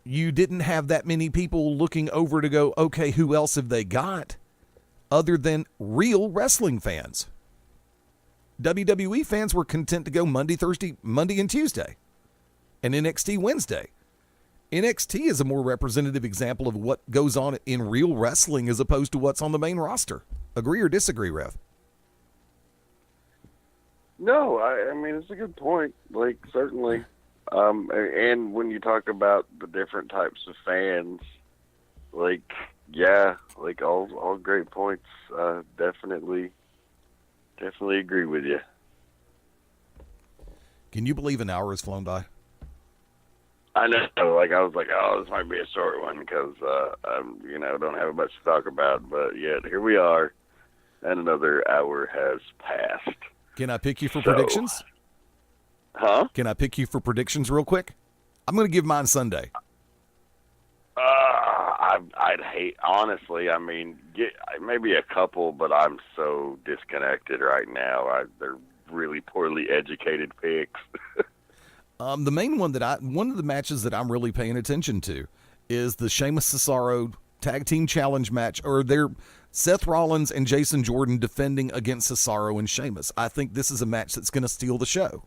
you didn't have that many people looking over to go, okay, who else have they got other than real wrestling fans? WWE fans were content to go Monday and Tuesday, and NXT Wednesday. NXT is a more representative example of what goes on in real wrestling as opposed to what's on the main roster. Agree or disagree, Rev? No, I mean, it's a good point. Like, certainly. And when you talk about the different types of fans, like, yeah, like all great points. Definitely agree with you. Can you believe an hour has flown by? I know. Like, I was like, oh, this might be a short one because, don't have much to talk about. But yet, here we are, and another hour has passed. Can I pick you for predictions? Huh? Can I pick you for predictions real quick? I'm going to give mine Sunday. I'd hate, honestly, I mean, maybe a couple, but I'm so disconnected right now. They're really poorly educated picks. The main one one of the matches that I'm really paying attention to is the Sheamus Cesaro Tag Team Challenge match, or their Seth Rollins and Jason Jordan defending against Cesaro and Sheamus. I think this is a match that's going to steal the show.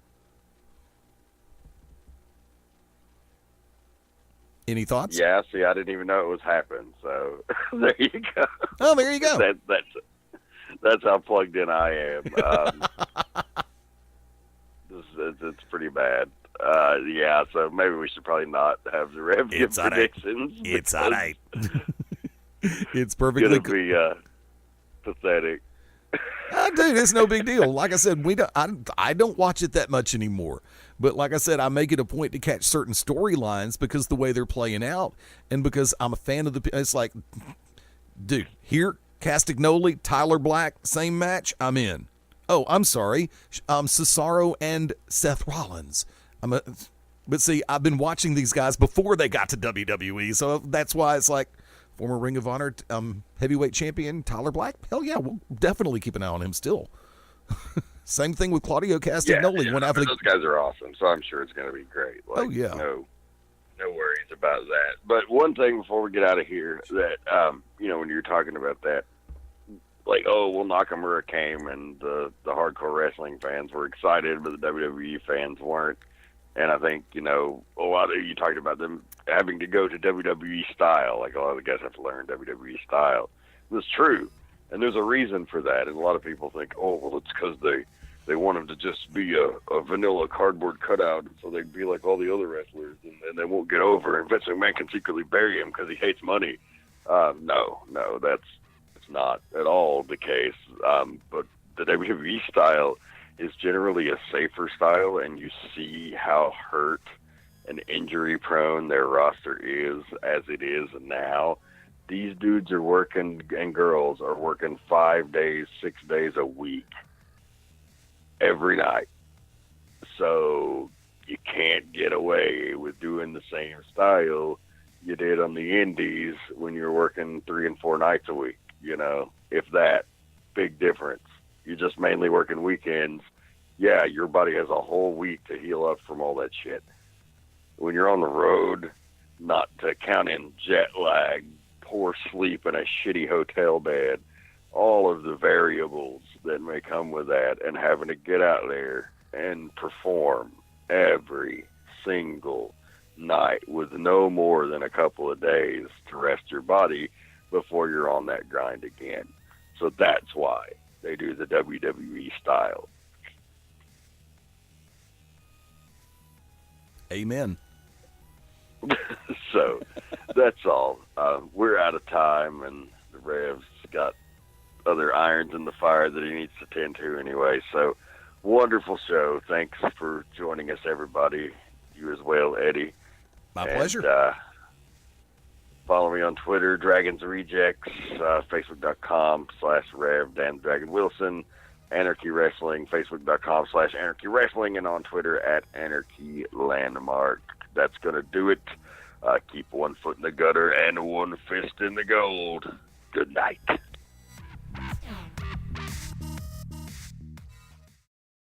Any thoughts? Yeah, see, I didn't even know it was happening, so there you go. Oh, there you go. That's how plugged in I am. It's pretty bad. Yeah, so maybe we should probably not have the Rev give predictions. It's all right. It's perfectly going to be pathetic. Dude, it's no big deal. Like I said, I don't watch it that much anymore. But like I said, I make it a point to catch certain storylines because the way they're playing out, and because I'm a fan of the. It's like, dude, here, Castagnoli, Tyler Black, same match, I'm in. Oh, I'm sorry, Cesaro and Seth Rollins. But see, I've been watching these guys before they got to WWE, so that's why it's like. Former Ring of Honor heavyweight champion Tyler Black. Hell yeah, we'll definitely keep an eye on him still. Same thing with Claudio Castagnoli. Yeah, those guys are awesome, so I'm sure it's going to be great. Like, no worries about that. But one thing before we get out of here, that when you're talking about that, like, Nakamura came and the hardcore wrestling fans were excited, but the WWE fans weren't. And I think, a lot of you talked about them having to go to WWE style. Like, a lot of the guys have to learn WWE style. That's true. And there's a reason for that. And a lot of people think, it's because they want him to just be a vanilla cardboard cutout, so they'd be like all the other wrestlers, and they won't get over. And Vince McMahon can secretly bury him because he hates money. No, it's not at all the case. But the WWE style is generally a safer style, and you see how hurt and injury prone their roster is as it is now. These dudes are working, and girls are working 5 days, 6 days a week, every night. So you can't get away with doing the same style you did on the indies when you were working 3 and 4 nights a week, if that. Big difference. You're just mainly working weekends. Yeah, your body has a whole week to heal up from all that shit. When you're on the road, not to count in jet lag, poor sleep in a shitty hotel bed, all of the variables that may come with that, and having to get out there and perform every single night with no more than a couple of days to rest your body before you're on that grind again. So that's why they do the WWE style. Amen. So that's all. We're out of time, and the Rev's got other irons in the fire that he needs to tend to anyway. So wonderful show. Thanks for joining us, everybody. You as well, Eddie. My pleasure. Follow me on Twitter, Dragons Rejects, Facebook.com/Rev, Dan Dragon Wilson, Anarchy Wrestling, Facebook.com/Anarchy Wrestling, and on Twitter @Anarchy Landmark. That's going to do it. Keep one foot in the gutter and one fist in the gold. Good night.